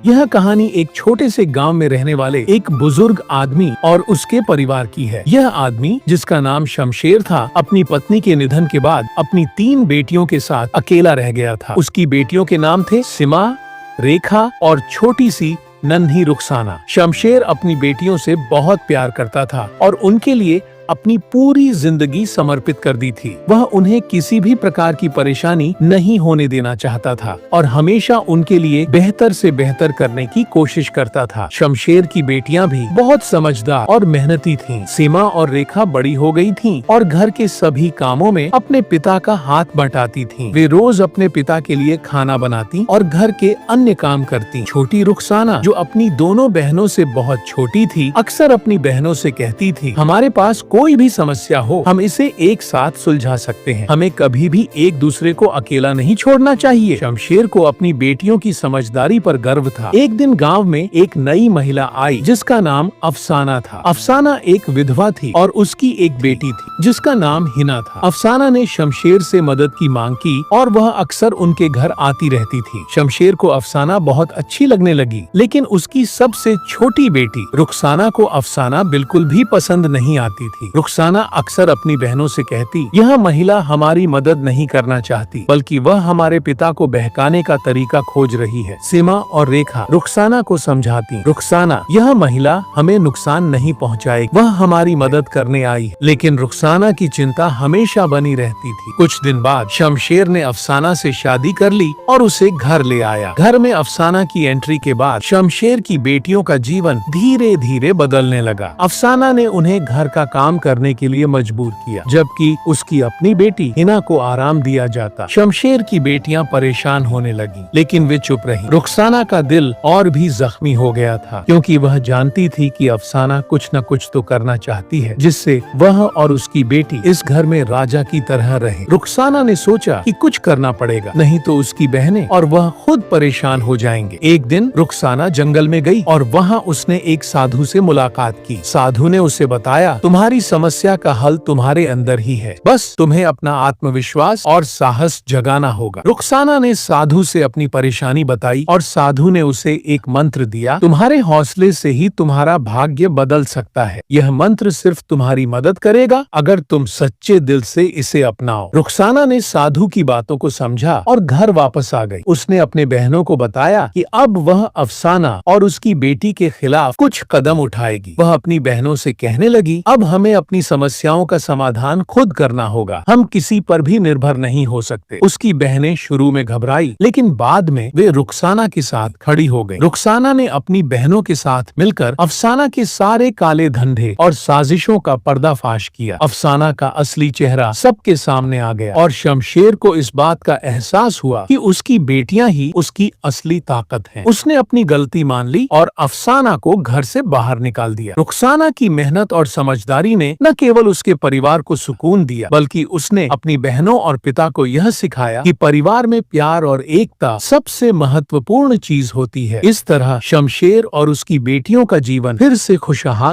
यह कहानी एक छोटे से गांव में रहने वाले एक बुजुर्ग आदमी और उसके परिवार की है। यह आदमी, जिसका नाम शमशेर था, अपनी पत्नी के निधन के बाद अपनी 3 बेटियों के साथ अकेला रह गया था। उसकी बेटियों के नाम थे सिमा, रेखा और छोटी सी नन्ही रुखसाना। शमशेर अपनी बेटियों से बहुत प्यार करता था और उनके लिए अपनी पूरी जिंदगी समर्पित कर दी थी। वह उन्हें किसी भी प्रकार की परेशानी नहीं होने देना चाहता था और हमेशा उनके लिए बेहतर से बेहतर करने की कोशिश करता था। शमशेर की बेटियां भी बहुत समझदार और मेहनती थीं। सीमा और रेखा बड़ी हो गई थीं और घर के सभी कामों में अपने पिता का हाथ बटाती थीं। वे रोज अपने पिता के लिए खाना बनाती और घर के अन्य काम करती। छोटी रुखसाना, जो अपनी दोनों बहनों से बहुत छोटी थी, अक्सर अपनी बहनों से कहती थी, हमारे पास कोई भी समस्या हो, हम इसे एक साथ सुलझा सकते हैं। हमें कभी भी एक दूसरे को अकेला नहीं छोड़ना चाहिए। शमशेर को अपनी बेटियों की समझदारी पर गर्व था। एक दिन गांव में एक नई महिला आई जिसका नाम अफसाना था। अफसाना एक विधवा थी और उसकी एक बेटी थी जिसका नाम हिना था। अफसाना ने शमशेर से मदद की मांग की और वह अक्सर उनके घर आती रहती थी। शमशेर को अफसाना बहुत अच्छी लगने लगी, लेकिन उसकी सबसे छोटी बेटी रुखसाना को अफसाना बिल्कुल भी पसंद नहीं आती थी। रुखसाना अक्सर अपनी बहनों से कहती, यह महिला हमारी मदद नहीं करना चाहती, बल्कि वह हमारे पिता को बहकाने का तरीका खोज रही है। सीमा और रेखा रुखसाना को समझाती, रुखसाना, यह महिला हमें नुकसान नहीं पहुंचाएगी, वह हमारी मदद करने आई। लेकिन रुखसाना की चिंता हमेशा बनी रहती थी। कुछ दिन बाद शमशेर ने अफसाना से शादी कर ली और उसे घर ले आया। घर में अफसाना की एंट्री के बाद शमशेर की बेटियों का जीवन धीरे धीरे बदलने लगा। अफसाना ने उन्हें घर का काम करने के लिए मजबूर किया, जबकि उसकी अपनी बेटी हिना को आराम दिया जाता। शमशेर की बेटियां परेशान होने लगी, लेकिन वे चुप रहीं। रुखसाना का दिल और भी जख्मी हो गया था, क्योंकि वह जानती थी कि अफसाना कुछ न कुछ तो करना चाहती है, जिससे वह और उसकी बेटी इस घर में राजा की तरह रहे। रुखसाना ने सोचा कि कुछ करना पड़ेगा, नहीं तो उसकी बहनें और वह खुद परेशान हो जाएंगे। एक दिन रुखसाना जंगल में गई और वहाँ उसने एक साधु से मुलाकात की। साधु ने उसे बताया, तुम्हारी समस्या का हल तुम्हारे अंदर ही है, बस तुम्हें अपना आत्मविश्वास और साहस जगाना होगा। रुखसाना ने साधु से अपनी परेशानी बताई और साधु ने उसे एक मंत्र दिया, तुम्हारे हौसले से ही तुम्हारा भाग्य बदल सकता है। यह मंत्र सिर्फ तुम्हारी मदद करेगा अगर तुम सच्चे दिल से इसे अपनाओ। रुखसाना ने साधु की बातों को समझा और घर वापस आ गई। उसने अपने बहनों को बताया कि अब वह अफसाना और उसकी बेटी के खिलाफ कुछ कदम उठाएगी। वह अपनी बहनों से कहने लगी, अब हमें अपनी समस्याओं का समाधान खुद करना होगा, हम किसी पर भी निर्भर नहीं हो सकते। उसकी बहनें शुरू में घबराई, लेकिन बाद में वे रुखसाना के साथ खड़ी हो गईं। रुखसाना ने अपनी बहनों के साथ मिलकर अफसाना के सारे काले धंधे और साजिशों का पर्दाफाश किया। अफसाना का असली चेहरा सबके सामने आ गया और शमशेर को इस बात का एहसास हुआ कि उसकी बेटियां ही उसकी असली ताकत हैं। उसने अपनी गलती मान ली और अफसाना को घर से बाहर निकाल दिया। रुखसाना की मेहनत और समझदारी ने न केवल उसके परिवार को सुकून दिया, बल्कि उसने अपनी बहनों और पिता को यह सिखाया कि परिवार में प्यार और एकता सबसे महत्वपूर्ण चीज होती है। इस तरह शमशेर और उसकी बेटियों का जीवन फिर से खुशहाल